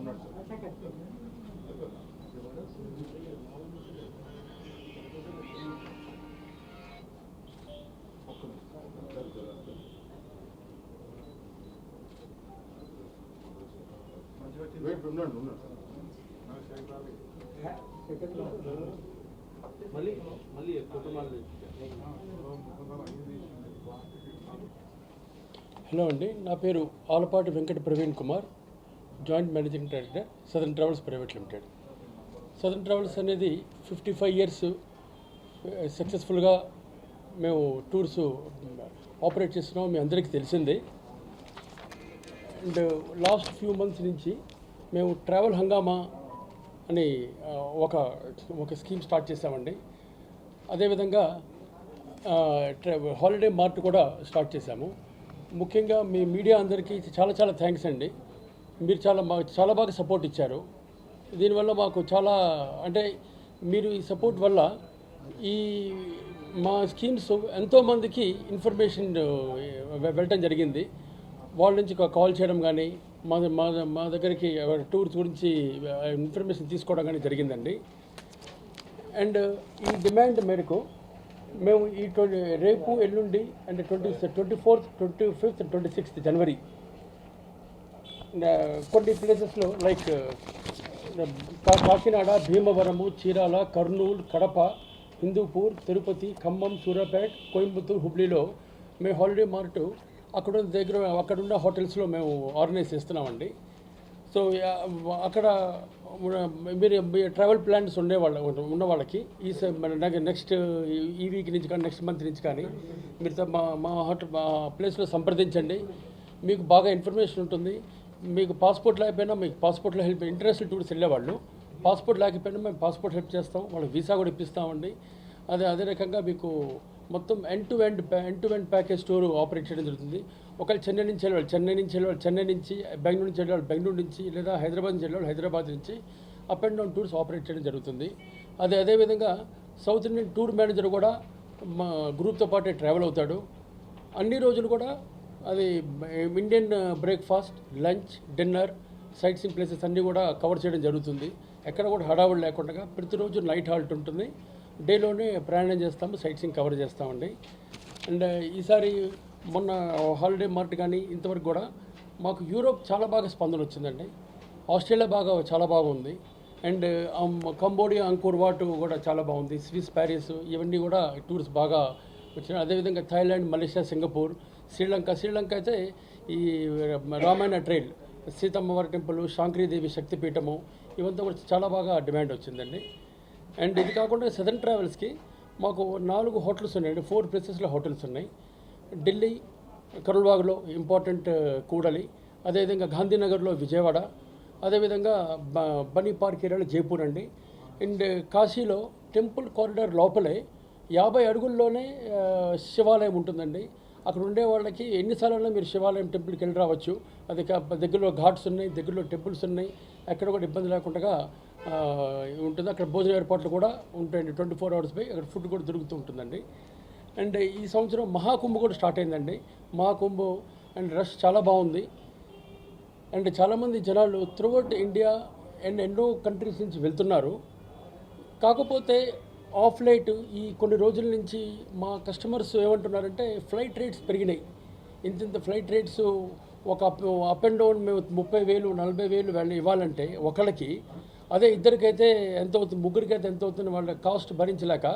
Hello అండి, నా పేరు Alapati Venkata Praveen Kumar, joint managing director southern travels private limited. Southern travels అనేది 55 ఇయర్స్ సక్సెస్ఫుల్గా మేము టూర్స్ ఆపరేట్ చేస్తున్నాం, మీ అందరికీ తెలిసిందే. అండ్ లాస్ట్ ఫ్యూ మంత్స్ నుంచి మేము ట్రావెల్ హంగామా అని ఒక స్కీమ్ స్టార్ట్ చేసామండి. అదేవిధంగా హాలిడే మార్ట్ కూడా స్టార్ట్ చేశాము. ముఖ్యంగా మీ మీడియా అందరికీ చాలా చాలా థ్యాంక్స్ అండి. మీరు చాలా బాగా సపోర్ట్ ఇచ్చారు. దీనివల్ల మాకు చాలా అంటే మీరు ఈ సపోర్ట్ వల్ల ఈ మా స్కీమ్స్ ఎంతోమందికి ఇన్ఫర్మేషన్ వెళ్ళటం జరిగింది. వాళ్ళ నుంచి కాల్ చేయడం కానీ మా దగ్గరికి టూర్స్ గురించి ఇన్ఫర్మేషన్ తీసుకోవడం కానీ జరిగిందండి. అండ్ ఈ డిమాండ్ మేరకు మేము ఈ రేపు ఎల్లుండి అంటే 24th, 25th, 26th జనవరి కొన్ని ప్లేసెస్లో లైక్ కాకినాడ, భీమవరము, చీరాల, కర్నూలు, కడప, హిందూపూర్, తిరుపతి, ఖమ్మం, సూర్యాపేట, కోయంబత్తూరు, హుబ్లీలో మేము హాలిడే మార్ట్ అక్కడున్న హోటల్స్లో మేము ఆర్గనైజ్ చేస్తున్నామండి. సో అక్కడ మీరు ట్రావెల్ ప్లాన్స్ ఉన్న వాళ్ళకి నెక్స్ట్ ఈ వీక్ నుంచి కానీ నెక్స్ట్ మంత్ నుంచి కానీ మీరు మా ప్లేస్లో సంప్రదించండి. మీకు బాగా ఇన్ఫర్మేషన్ ఉంటుంది. మీకు పాస్పోర్ట్ లేకపోయినా మీకు పాస్పోర్ట్లో హెల్ప్, ఇంటర్నేషనల్ టూర్స్ వెళ్ళేవాళ్ళు పాస్పోర్ట్ లేకపోయినా మేము పాస్పోర్ట్ హెల్ప్ చేస్తాం, వాళ్ళకి వీసా కూడా ఇప్పిస్తామండి. అదే రకంగా మీకు మొత్తం end to end package tour operate చేయడం జరుగుతుంది. ఒకవేళ చెన్నై నుంచి బెంగళూరు నుంచి వెళ్ళేవాళ్ళు బెంగళూరు నుంచి, లేదా హైదరాబాద్ నుంచి వెళ్ళేవాళ్ళు హైదరాబాద్ నుంచి up and down tours operate చేయడం జరుగుతుంది. అదేవిధంగా సౌత్ ఇండియన్ టూర్ మేనేజర్ కూడా మా గ్రూప్తో పాటే ట్రావెల్ అవుతాడు. అన్ని రోజులు కూడా అది Indian breakfast, lunch, dinner, sight seeing places అన్నీ కూడా కవర్ చేయడం జరుగుతుంది. ఎక్కడ కూడా హడావుడి లేకుండా ప్రతిరోజు నైట్ హాల్ట్ ఉంటుంది. డేలోనే ప్రయాణం చేస్తాము, సైట్ సీయింగ్ కవర్ చేస్తామండి. అండ్ ఈసారి మొన్న హాలిడే మార్ట్ కానీ ఇంతవరకు కూడా మాకు యూరోప్ చాలా బాగా స్పందన వచ్చిందండి. ఆస్ట్రేలియా చాలా బాగుంది. అండ్ కంబోడియా, అంకోర్ వాట్ కూడా చాలా బాగుంది. స్విస్, ప్యారిస్ ఇవన్నీ కూడా టూర్స్ బాగా వచ్చినాయి. అదేవిధంగా థాయిలాండ్, మలేషియా, సింగపూర్, శ్రీలంక అయితే ఈ రామాయణ ట్రైల్, సీతమ్మవారి టెంపుల్, శాంక్రీదేవి శక్తిపీఠము ఇవంతా కూడా చాలా బాగా డిమాండ్ వచ్చిందండి. అండ్ ఇది కాకుండా సదర్న్ ట్రావెల్స్కి మాకు 4 హోటల్స్ ఉన్నాయండి. 4 ప్లేసెస్లో హోటల్స్ ఉన్నాయి. ఢిల్లీ, కరుల్బాగ్లో ఇంపార్టెంట్ కూడలి, అదేవిధంగా గాంధీనగర్లో విజయవాడ, అదేవిధంగా బనీ పార్క్ ఏరియాలో జైపూర్ అండి. అండ్ కాశీలో టెంపుల్ కారిడార్ లోపలే 50 అడుగుల్లోనే శివాలయం ఉంటుందండి. అక్కడ ఉండే వాళ్ళకి ఎన్నిసార్లు మీరు శివాలయం టెంపుల్కి వెళ్ళి రావచ్చు. అది దగ్గరలో ఘాట్స్ ఉన్నాయి, దగ్గరలో టెంపుల్స్ ఉన్నాయి, ఎక్కడ కూడా ఇబ్బంది లేకుండా ఉంటుంది. అక్కడ భోజన ఏర్పాట్లు కూడా ఉంటాయండి 24 hours పై. అక్కడ ఫుడ్ కూడా దొరుకుతూ ఉంటుందండి. అండ్ ఈ సంవత్సరం మహాకుంభ కూడా స్టార్ట్ అయిందండి. మహాకుంభ అండ్ రష్ చాలా బాగుంది. అండ్ చాలామంది జనాలు త్రూఅవుట్ ఇండియా అండ్ ఎన్నో కంట్రీస్ నుంచి వెళ్తున్నారు. కాకపోతే ఆఫ్ లైట్ ఈ కొన్ని రోజుల నుంచి మా కస్టమర్స్ ఏమంటున్నారంటే ఫ్లైట్ రేట్స్ పెరిగినాయి. ఇంత ఫ్లైట్ రేట్స్ ఒక అప్ అండ్ డౌన్ మేము 30,000, 40,000 ఇవ్వాలంటే ఒకళ్ళకి, అదే ఇద్దరికైతే ఎంత అవుతుంది, ముగ్గురికైతే ఎంత అవుతుంది, వాళ్ళ కాస్ట్ భరించలేక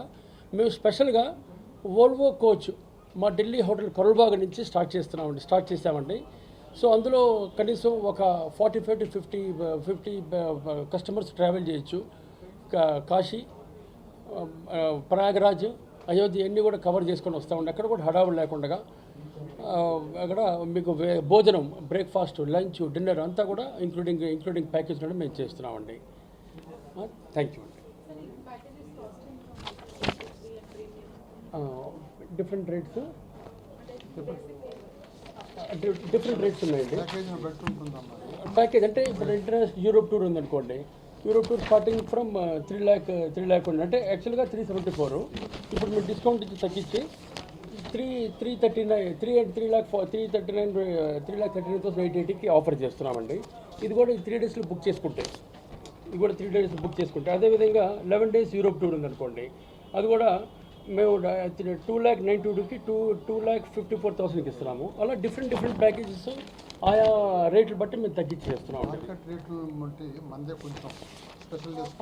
మేము స్పెషల్గా వోల్వో కోచ్ మా ఢిల్లీ హోటల్ కరుల్బాగ్ నుంచి స్టార్ట్ చేసామండి. సో అందులో కనీసం ఒక 45 to 50 కస్టమర్స్ ట్రావెల్ చేయొచ్చు. కాశీ, ప్రయాగరాజ్, అయోధ్య అన్నీ కూడా కవర్ చేసుకొని వస్తామండి. అక్కడ కూడా హడావుడు లేకుండా అక్కడ మీకు భోజనం, బ్రేక్ఫాస్ట్, లంచ్, డిన్నర్ అంతా కూడా ఇంక్లూడింగ్ ప్యాకేజ్లో మేము చేస్తున్నామండి. థ్యాంక్ యూ అండి. డిఫరెంట్ రేట్స్ ఉన్నాయండి. ప్యాకేజ్ అంటే ఇప్పుడు ఇంటర్నేషనల్ యూరోప్ టూర్ ఉందనుకోండి, Europe tour starting from 3 lakh ఉంది. అంటే యాక్చువల్గా 374. ఇప్పుడు మీరు డిస్కౌంట్ ఇచ్చి తగ్గించి 3,39,880కి ఆఫర్ చేస్తున్నామండి. ఇది కూడా 3 డేస్లో బుక్ చేసుకుంటే బుక్ చేసుకుంటే అదేవిధంగా 11 డేస్ యూరోప్ టూర్ ఉందనుకోండి, అది కూడా మేము 2,92,000కి 2,54,000కి ఇస్తున్నాము. అలా డిఫరెంట్ ప్యాకేజెస్ ఆయా రేట్లు బట్టి మేము తగ్గించి చేస్తున్నాం.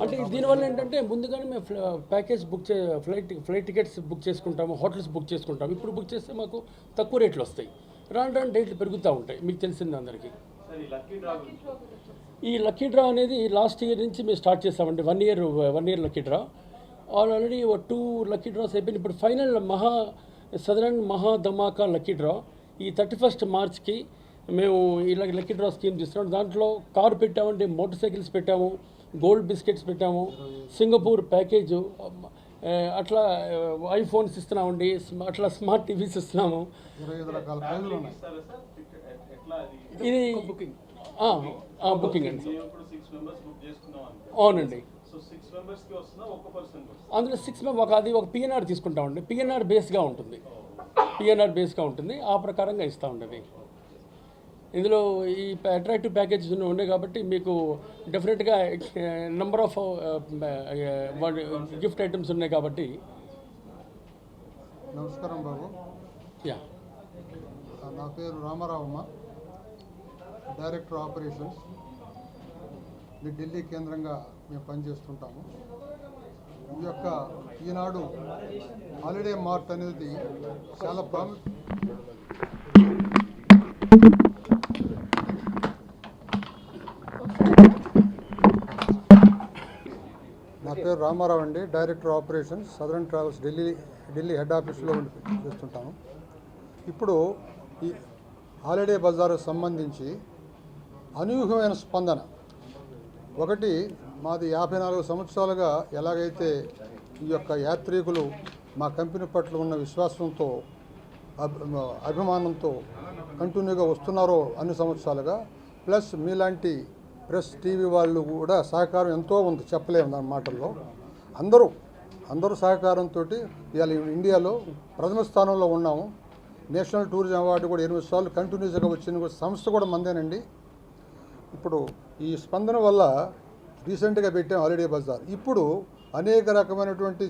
అంటే దీనివల్ల ఏంటంటే ముందుగానే మేము ప్యాకేజ్ ఫ్లైట్ టికెట్స్ బుక్ చేసుకుంటాము, హోటల్స్ బుక్ చేసుకుంటాము. ఇప్పుడు బుక్ చేస్తే మాకు తక్కువ రేట్లు వస్తాయి. రాను రేట్లు పెరుగుతూ ఉంటాయి, మీకు తెలిసింది అందరికీ. ఈ లక్కీ డ్రా అనేది లాస్ట్ ఇయర్ నుంచి మేము స్టార్ట్ చేస్తామండి. 1 year lucky draw. Already 2 lucky dross అయిపోయింది. ఇప్పుడు ఫైనల్ సదరన్ మహా ధమాకా లక్కీ డ్రా ఈ 31 మార్చ్కి మేము ఇలా లక్కీ డ్రా స్కీమ్ తీస్తున్నాం. దాంట్లో కారు పెట్టామండి, మోటార్ సైకిల్స్ పెట్టాము, గోల్డ్ బిస్కెట్స్ పెట్టాము, సింగపూర్ ప్యాకేజు, అట్లా ఐఫోన్స్ ఇస్తున్నామండి, అట్లా స్మార్ట్ టీవీస్ ఇస్తున్నాము. ఇది బుకింగ్ అండి. అవునండి. అందులో 6 అది ఒక పిఎన్ఆర్ తీసుకుంటామండి. పిఎన్ఆర్ బేస్గా ఉంటుంది. ఆ ప్రకారంగా ఇస్తూ ఉండేది. ఇందులో ఈ అట్రాక్టివ్ ప్యాకేజెస్ ఉన్నాయి కాబట్టి మీకు డెఫినెట్గా నెంబర్ ఆఫ్ గిఫ్ట్ ఐటమ్స్ ఉన్నాయి కాబట్టి. నమస్కారం బాబు. నా పేరు రామారావమ్మ, డైరెక్టర్ ఆపరేషన్స్. ఇది ఢిల్లీ కేంద్రంగా మేము పనిచేస్తుంటాము. ఈ యొక్క ఈనాడు హాలిడే మార్ట్ అనేది చాలా నా పేరు రామారావు అండి, director operations, southern travels, Delhi head ఆఫీస్లో చేస్తుంటాము. ఇప్పుడు ఈ హాలిడే బజార్కు సంబంధించి అనూహ్యమైన స్పందన. ఒకటి, మాది 54 సంవత్సరాలుగా ఎలాగైతే ఈ యొక్క యాత్రికులు మా కంపెనీ పట్ల ఉన్న విశ్వాసంతో అభిమానంతో కంటిన్యూగా వస్తున్నారో అన్ని సంవత్సరాలుగా, ప్లస్ మీలాంటి ప్రెస్ టీవీ వాళ్ళు కూడా సహకారం ఎంతో ఉంది, చెప్పలేము దాని మాటల్లో. అందరూ సహకారంతో ఇవాళ ఇండియాలో ప్రథమ స్థానంలో ఉన్నాము. నేషనల్ టూరిజం అవార్డు కూడా 8 సార్లు కంటిన్యూస్గా వచ్చిన సంస్థ కూడా మందేనండి. ఇప్పుడు ఈ స్పందన వల్ల రీసెంట్గా పెట్టాం హాలిడే బజార్. ఇప్పుడు అనేక రకమైనటువంటి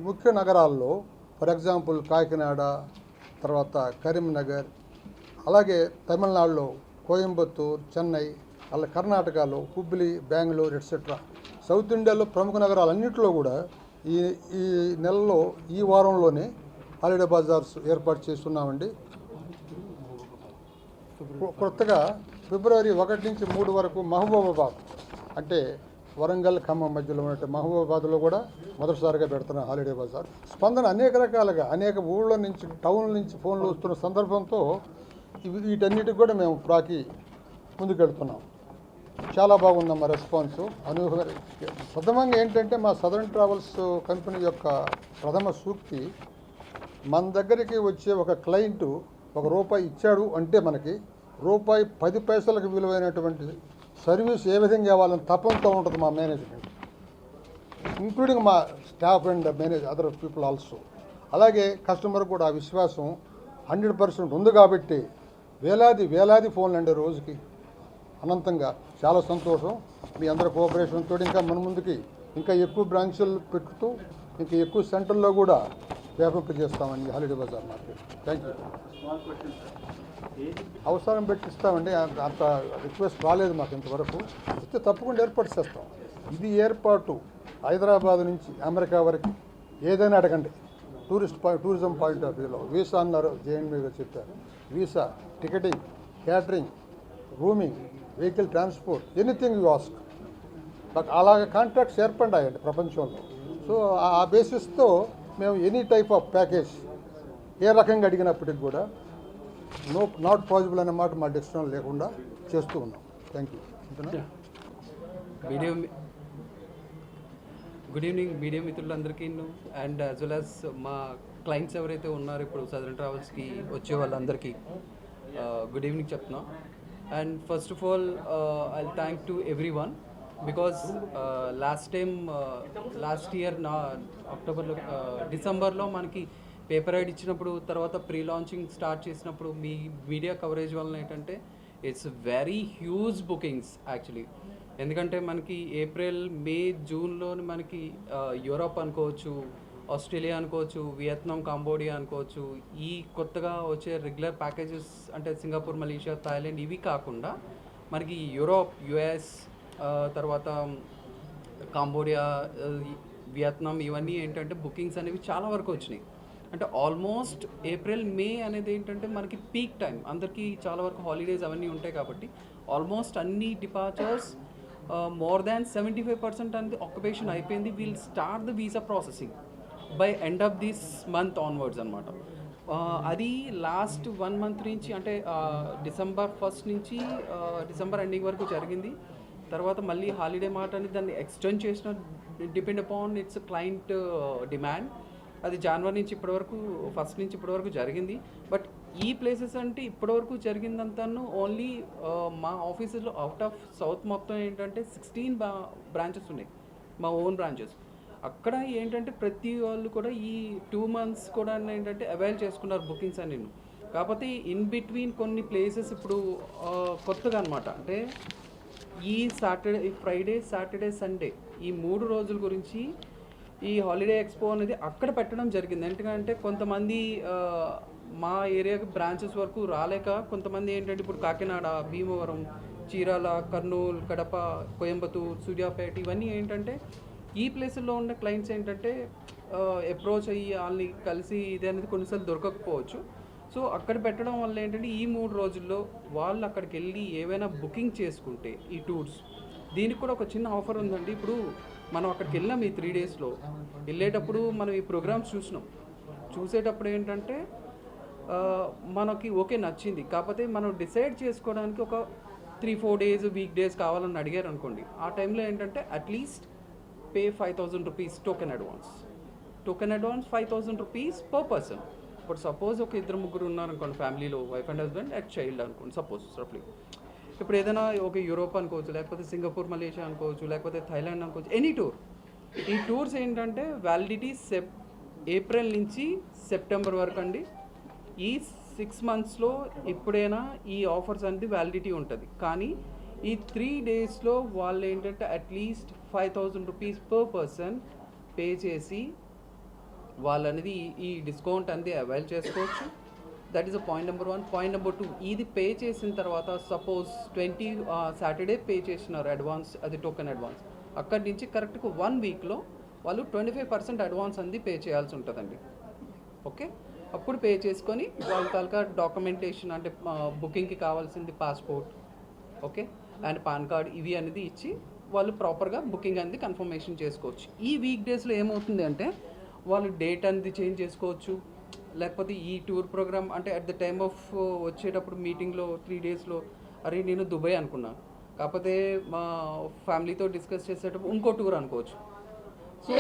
ముఖ్య నగరాల్లో, ఫర్ ఎగ్జాంపుల్ కాకినాడ, తర్వాత కరీంనగర్, అలాగే తమిళనాడులో కోయంబత్తూర్, చెన్నై, అలా కర్ణాటకలో హుబ్లీ, బెంగళూరు ఎట్సెట్రా, సౌత్ ఇండియాలో ప్రముఖ నగరాలన్నింటిలో కూడా ఈ నెలలో ఈ వారంలోనే హాలిడే బజార్స్ ఏర్పాటు చేస్తున్నామండి. కొత్తగా ఫిబ్రవరి 1 నుంచి 3 వరకు మహబూబాబాద్, అంటే వరంగల్ ఖమ్మం మధ్యలో ఉన్నట్టు మహబూబాబాద్లో కూడా మొదటిసారిగా పెడుతున్నాం హాలిడే బజార్. స్పందన అనేక రకాలుగా, అనేక ఊళ్ళ నుంచి, టౌన్ల నుంచి ఫోన్లు వస్తున్న సందర్భంతో వీటన్నిటికి కూడా మేము ప్రాకి ముందుకెళ్తున్నాం. చాలా బాగుందమ్మా రెస్పాన్స్. ప్రథమంగా ఏంటంటే మా సదరన్ ట్రావెల్స్ కంపెనీ యొక్క ప్రథమ సూక్తి, మన దగ్గరికి వచ్చే ఒక క్లయింటు ₹1 ఇచ్చాడు అంటే మనకి ₹10 విలువైనటువంటి సర్వీస్ ఏ విధంగా ఇవ్వాలని తపంతో ఉంటుంది మా మేనేజ్మెంట్, ఇంక్లూడింగ్ మా staff and other people also. అలాగే కస్టమర్ కూడా ఆ విశ్వాసం 100% ఉంది కాబట్టి వేలాది ఫోన్లు అండి రోజుకి, అనంతంగా. చాలా సంతోషం. మీ అందరి కోఆపరేషన్తో ఇంకా మన ముందుకి ఇంకా ఎక్కువ బ్రాంచులు పెట్టుతూ ఇంకా ఎక్కువ సెంటర్లో కూడా వ్యాపింపజేస్తామండి holiday bazaar market. Thank you. అవసరం పెట్టిస్తామండి, అంత రిక్వెస్ట్ రాలేదు మాకు ఇంతవరకు. వస్తే తప్పకుండా ఏర్పాటు చేస్తాం. ఇది ఏర్పాటు హైదరాబాద్ నుంచి అమెరికా వరకు ఏదైనా అడగండి. టూరిజం పాయింట్ ఆఫ్ వ్యూలో వీసా అన్నారు, జేఎన్బీ గారు చెప్పారు. Visa, ticketing, catering, roaming, vehicle transport, anything you ask. But అలాగే కాంట్రాక్ట్స్ ఏర్పడ్డాయండి ప్రపంచంలో. సో ఆ బేసిస్తో మేము ఎనీ టైప్ ఆఫ్ ప్యాకేజ్ ఏ రకంగా అడిగినప్పటికి కూడా నాట్ పాసిబుల్ అనే మాట మా డిక్షనరీ లేకుండా చేస్తూ ఉన్నాం. Thank you. Good evening media మిత్రులందరికీ, అండ్ యాజ్ వెల్ యాజ్ మా క్లయింట్స్ ఎవరైతే ఉన్నారో ఇప్పుడు సదరన్ ట్రావెల్స్కి వచ్చే వాళ్ళందరికీ గుడ్ ఈవినింగ్ చెప్తున్నాం. And first of all I thank to every one, because last year అక్టోబర్లో డిసెంబర్లో మనకి పేపర్ యాడ్ ఇచ్చినప్పుడు తర్వాత ప్రీ లాంచింగ్ స్టార్ట్ చేసినప్పుడు మీ మీడియా కవరేజ్ వలన ఏంటంటే it's very huge bookings actually. ఎందుకంటే మనకి ఏప్రిల్ మే జూన్లో మనకి యూరోప్ అనుకోవచ్చు, ఆస్ట్రేలియా అనుకోవచ్చు, వియత్నాం, కాంబోడియా అనుకోవచ్చు, ఈ కొత్తగా వచ్చే రెగ్యులర్ ప్యాకేజెస్ అంటే సింగపూర్, మలేషియా, థాయిలాండ్ ఇవి కాకుండా మనకి యూరోప్, యుఎస్, తర్వాత కాంబోడియా, వియత్నాం ఇవన్నీ ఏంటంటే బుకింగ్స్ అనేవి చాలా వరకు వచ్చినాయి. అంటే ఆల్మోస్ట్ ఏప్రిల్ మే అనేది ఏంటంటే మనకి పీక్ టైం, అందరికీ చాలా వరకు హాలిడేస్ అవన్నీ ఉంటాయి కాబట్టి ఆల్మోస్ట్ అన్ని డిపార్చర్స్ మోర్ దాన్ 75% అనేది ఆక్యుపేషన్ అయిపోయింది. We'll start the visa processing by end of this month onwards అనమాట. అది లాస్ట్ 1 month నుంచి అంటే డిసెంబర్ 1st నుంచి డిసెంబర్ ఎండింగ్ వరకు జరిగింది. తర్వాత మళ్ళీ హాలిడే మాట అని దాన్ని ఎక్స్టెండ్ చేసిన depend upon it's client demand. అది జనవరి నుంచి ఇప్పటివరకు 1st నుంచి ఇప్పటివరకు జరిగింది. బట్ ఈ ప్లేసెస్ అంటే ఇప్పటివరకు జరిగిందంతాను ఓన్లీ మా ఆఫీసెస్లో అవుట్ ఆఫ్ సౌత్ మొత్తం ఏంటంటే 16 బ్రాంచెస్ ఉన్నాయి, మా ఓన్ బ్రాంచెస్. అక్కడ ఏంటంటే ప్రతి వాళ్ళు కూడా ఈ 2 months కూడా ఏంటంటే అవైల్ చేసుకున్నారు బుకింగ్స్ అని. కాకపోతే ఇన్ బిట్వీన్ కొన్ని ప్లేసెస్ ఇప్పుడు కొత్తగా అనమాట, అంటే ఈ ఫ్రైడే, సాటర్డే, సండే ఈ 3 రోజుల గురించి ఈ హాలిడే ఎక్స్పో అనేది అక్కడ పెట్టడం జరిగింది. ఎందుకంటే కొంతమంది మా ఏరియాకి బ్రాంచెస్ వరకు రాలేక కొంతమంది ఏంటంటే ఇప్పుడు కాకినాడ, భీమవరం, చీరాల, కర్నూలు, కడప, కోయంబత్తూరు, సూర్యాపేట ఇవన్నీ ఏంటంటే ఈ ప్లేసుల్లో ఉన్న క్లయింట్స్ ఏంటంటే అప్రోచ్ అయ్యి వాళ్ళని కలిసి ఇది అనేది కొన్నిసార్లు దొరకకపోవచ్చు. సో అక్కడ పెట్టడం వల్ల ఏంటంటే ఈ 3 రోజుల్లో వాళ్ళు అక్కడికి వెళ్ళి ఏవైనా బుకింగ్ చేసుకుంటే ఈ టూర్స్, దీనికి కూడా ఒక చిన్న ఆఫర్ ఉందండి. ఇప్పుడు మనం అక్కడికి వెళ్ళాం ఈ 3 daysలో, వెళ్ళేటప్పుడు మనం ఈ ప్రోగ్రామ్స్ చూసేటప్పుడు ఏంటంటే మనకి ఓకే నచ్చింది, కాకపోతే మనం డిసైడ్ చేసుకోవడానికి ఒక 3-4 days వీక్ డేస్ కావాలని అడిగారు అనుకోండి. ఆ టైంలో ఏంటంటే at least pay 5,000 rupees token advance 5,000 rupees per person. ఇప్పుడు సపోజ్ ఒక 2-3 ఉన్నారనుకోండి ఫ్యామిలీలో, wife and husband and child అనుకోండి సపోజ్ రఫ్లీ. ఇప్పుడు ఏదైనా ఒక యూరోప్ అనుకోవచ్చు, లేకపోతే సింగపూర్, మలేషియా అనుకోవచ్చు, లేకపోతే థాయిలాండ్ అనుకోవచ్చు, ఎనీ టూర్. ఈ టూర్స్ ఏంటంటే వ్యాలిడిటీ ఏప్రిల్ నుంచి సెప్టెంబర్ వరకు అండి. ఈ 6 monthsలో ఎప్పుడైనా ఈ ఆఫర్స్ అనేది వ్యాలిడిటీ ఉంటుంది. కానీ ఈ 3 daysలో వాళ్ళు ఏంటంటే at least 5,000 rupees per person pay చేసి వాళ్ళు అనేది ఈ డిస్కౌంట్ అనేది అవైల్ చేసుకోవచ్చు. That is a point number 1. Point number 2, ఇది పే చేసిన తర్వాత సపోజ్ సాటర్డే పే చేసినారు అడ్వాన్స్, అది టోకెన్ అడ్వాన్స్. అక్కడి నుంచి కరెక్ట్గా 1 weekలో వాళ్ళు 25% అడ్వాన్స్ అనేది పే చేయాల్సి ఉంటుందండి. ఓకే, అప్పుడు పే చేసుకొని వాళ్ళ తాలూకా డాక్యుమెంటేషన్ అంటే బుకింగ్కి కావాల్సింది passport, okay, and pan card ఇవి అనేది ఇచ్చి వాళ్ళు ప్రాపర్గా బుకింగ్ అనేది కన్ఫర్మేషన్ చేసుకోవచ్చు. ఈ వీక్ డేస్లో ఏమవుతుంది అంటే వాళ్ళు డేట్ అనేది చేంజ్ చేసుకోవచ్చు. లేకపోతే ఈ టూర్ ప్రోగ్రామ్ అంటే అట్ ద టైమ్ ఆఫ్ వచ్చేటప్పుడు మీటింగ్లో 3 daysలో అరే నేను దుబాయ్ అనుకున్నా, కాకపోతే మా ఫ్యామిలీతో డిస్కస్ చేసేటప్పుడు ఇంకో టూర్ అనుకోవచ్చు. సో